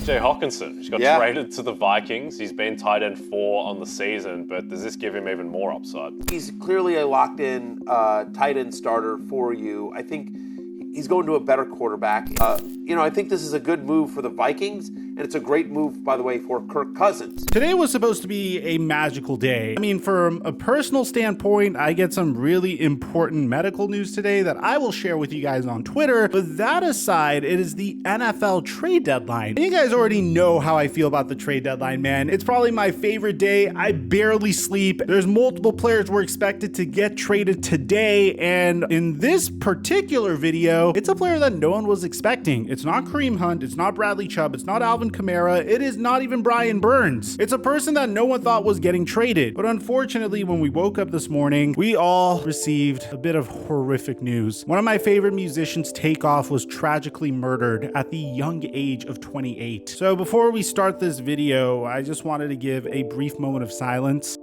TJ Hawkinson. He's got traded to the Vikings. He's been tight end 4 on the season, but does this give him even more upside? He's clearly a locked-in tight end starter for you. I think he's going to a better quarterback. I think this is a good move for the Vikings, and it's a great move, by the way, for Kirk Cousins. Today was supposed to be a magical day. I mean, from a personal standpoint, I get some really important medical news today that I will share with you guys on Twitter. But that aside, it is the NFL trade deadline. And you guys already know how I feel about the trade deadline, man. It's probably my favorite day. I barely sleep. There's multiple players we're expected to get traded today. And in this particular video, it's a player that no one was expecting. It's not Kareem Hunt. It's not Bradley Chubb. It's not Alvin Kamara. It is not even Brian Burns. It's a person that no one thought was getting traded. But unfortunately, when we woke up this morning, we all received a bit of horrific news. One of my favorite musicians, Takeoff, was tragically murdered at the young age of 28. So before we start this video, I just wanted to give a brief moment of silence.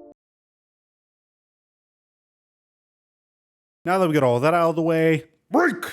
Now that we got all that out of the way, break!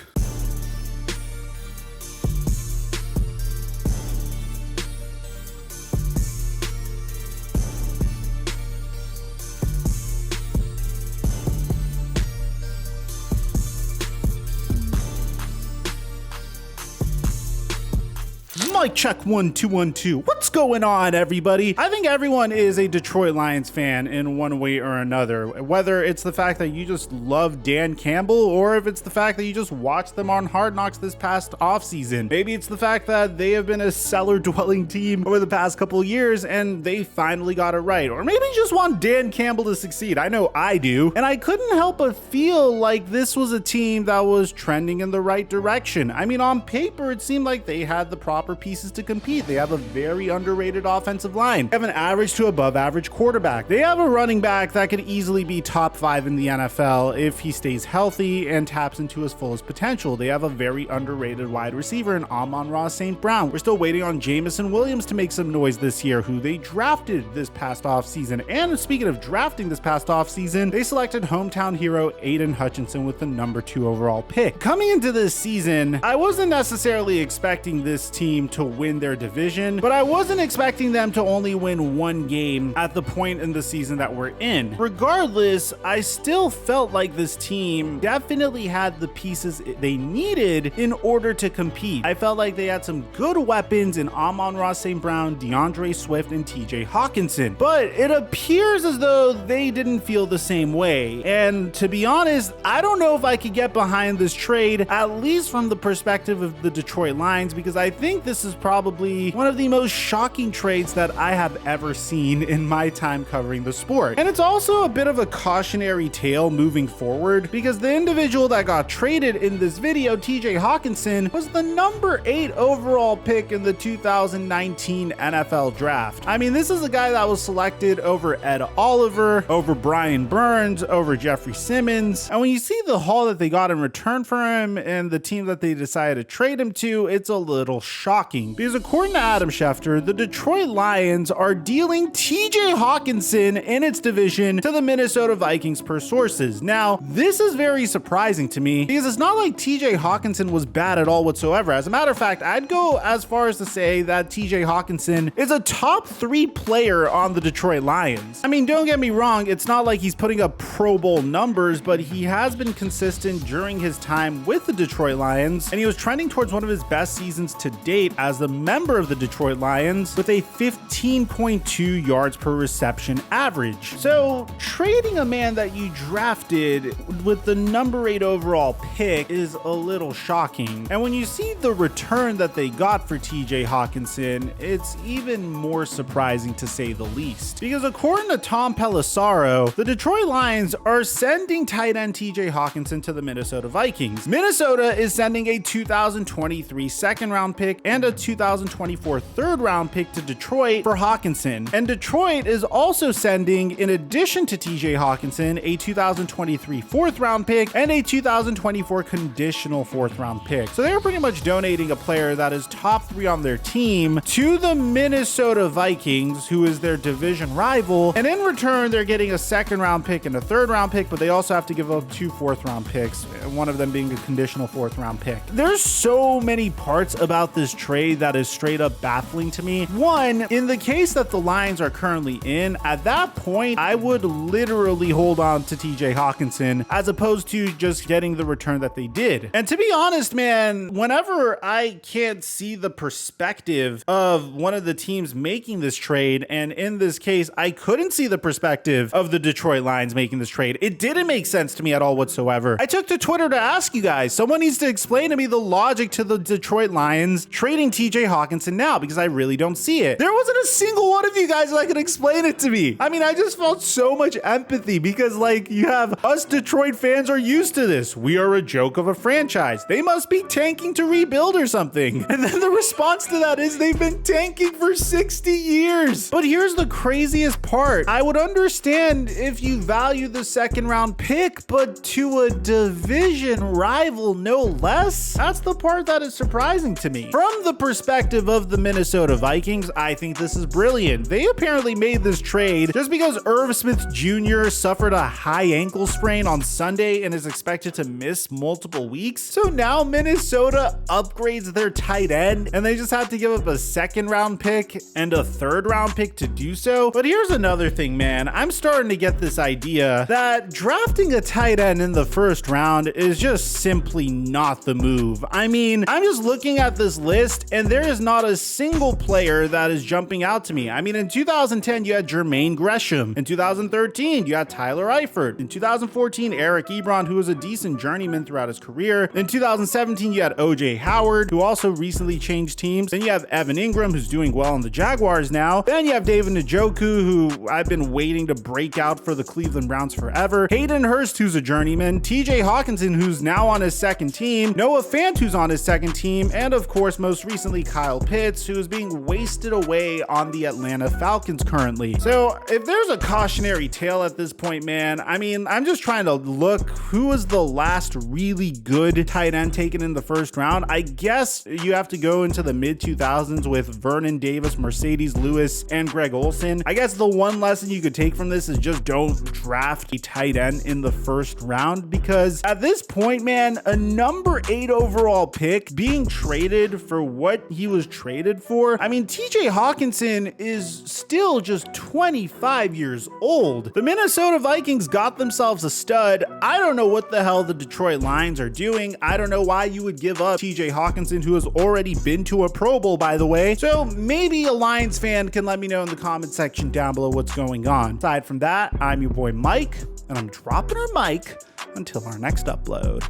Mic check 1 2 1 2. What's going on, everybody? I think everyone is a Detroit Lions fan in one way or another. Whether it's the fact that you just love Dan Campbell, or if it's the fact that you just watched them on Hard Knocks this past offseason. Maybe it's the fact that they have been a cellar-dwelling team over the past couple years and they finally got it right. Or maybe you just want Dan Campbell to succeed. I know I do. And I couldn't help but feel like this was a team that was trending in the right direction. I mean, on paper, it seemed like they had the proper pieces to compete. They have a very underrated offensive line. They have an average to above average quarterback. They have a running back that could easily be top 5 in the NFL if he stays healthy and taps into his fullest potential. They have a very underrated wide receiver in Amon-Ra St. Brown. We're still waiting on Jamison Williams to make some noise this year, who they drafted this past offseason. And speaking of drafting this past offseason, they selected hometown hero Aiden Hutchinson with the number 2 overall pick. Coming into this season, I wasn't necessarily expecting this team to win their division, but I wasn't expecting them to only win one game at the point in the season that we're in. Regardless, I still felt like this team definitely had the pieces they needed in order to compete. I felt like they had some good weapons in Amon-Ra St. Brown, DeAndre Swift, and TJ Hawkinson, but it appears as though they didn't feel the same way. And to be honest, I don't know if I could get behind this trade, at least from the perspective of the Detroit Lions, because I think this is probably one of the most shocking trades that I have ever seen in my time covering the sport. And it's also a bit of a cautionary tale moving forward, because the individual that got traded in this video, TJ Hawkinson, was the number 8 overall pick in the 2019 NFL draft. I mean, this is a guy that was selected over Ed Oliver, over Brian Burns, over Jeffrey Simmons. And when you see the haul that they got in return for him and the team that they decided to trade him to, it's a little shocking. Because according to Adam Schefter, the Detroit Lions are dealing TJ Hawkinson in its division to the Minnesota Vikings per sources. Now, this is very surprising to me because it's not like TJ Hawkinson was bad at all whatsoever. As a matter of fact, I'd go as far as to say that TJ Hawkinson is a top 3 player on the Detroit Lions. I mean, don't get me wrong, it's not like he's putting up Pro Bowl numbers, but he has been consistent during his time with the Detroit Lions, and he was trending towards one of his best seasons to date as the member of the Detroit Lions with a 15.2 yards per reception average. So trading a man that you drafted with the number 8 overall pick is a little shocking. And when you see the return that they got for TJ Hawkinson, it's even more surprising to say the least. Because according to Tom Pelissaro, the Detroit Lions are sending tight end TJ Hawkinson to the Minnesota Vikings. Minnesota is sending a 2023 second round pick and a 2024 third round pick to Detroit for Hawkinson. And Detroit is also sending, in addition to TJ Hawkinson, a 2023 fourth round pick and a 2024 conditional fourth round pick. So they're pretty much donating a player that is top 3 on their team to the Minnesota Vikings, who is their division rival. And in return, they're getting a second round pick and a third round pick, but they also have to give up 2 fourth round picks, one of them being a conditional fourth round pick. There's so many parts about this trade trade that is straight up baffling to me. One, in the case that the Lions are currently in, at that point, I would literally hold on to TJ Hawkinson as opposed to just getting the return that they did. And to be honest, man, whenever I can't see the perspective of one of the teams making this trade, and in this case, I couldn't see the perspective of the Detroit Lions making this trade, it didn't make sense to me at all whatsoever. I took to Twitter to ask you guys, someone needs to explain to me the logic to the Detroit Lions trading TJ Hawkinson now, because I really don't see it. There wasn't a single one of you guys that could explain it to me. I mean, I just felt so much empathy because, like, you have us Detroit fans are used to this. We are a joke of a franchise. They must be tanking to rebuild or something. And then the response to that is they've been tanking for 60 years. But here's the craziest part. I would understand if you value the second round pick, but to a division rival no less? That's the part that is surprising to me. From the perspective of the Minnesota Vikings, I think this is brilliant. They apparently made this trade just because Irv Smith Jr. suffered a high ankle sprain on Sunday and is expected to miss multiple weeks. So now Minnesota upgrades their tight end and they just have to give up a second round pick and a third round pick to do so. But here's another thing, man. I'm starting to get this idea that drafting a tight end in the first round is just simply not the move. I mean, I'm just looking at this list and there is not a single player that is jumping out to me. I mean, in 2010, you had Jermaine Gresham. In 2013, you had Tyler Eifert. In 2014, Eric Ebron, who was a decent journeyman throughout his career. In 2017, you had OJ Howard, who also recently changed teams. Then you have Evan Ingram, who's doing well in the Jaguars now. Then you have David Njoku, who I've been waiting to break out for the Cleveland Browns forever. Hayden Hurst, who's a journeyman. TJ Hawkinson, who's now on his second team. Noah Fant, who's on his second team. And of course, most recently, Kyle Pitts, who is being wasted away on the Atlanta Falcons currently. So if there's a cautionary tale at this point, man, I mean, I'm just trying to look who was the last really good tight end taken in the first round. I guess you have to go into the mid 2000s with Vernon Davis, Mercedes Lewis, and Greg Olsen. I guess the one lesson you could take from this is just don't draft a tight end in the first round, because at this point, man, a number 8 overall pick being traded for what he was traded for. I mean, TJ Hawkinson is still just 25 years old. The Minnesota Vikings got themselves a stud. I don't know what the hell the Detroit Lions are doing. I don't know why you would give up TJ Hawkinson, who has already been to a Pro Bowl, by the way. So maybe a Lions fan can let me know in the comment section down below what's going on. Aside from that, I'm your boy Mike, and I'm dropping our mic until our next upload.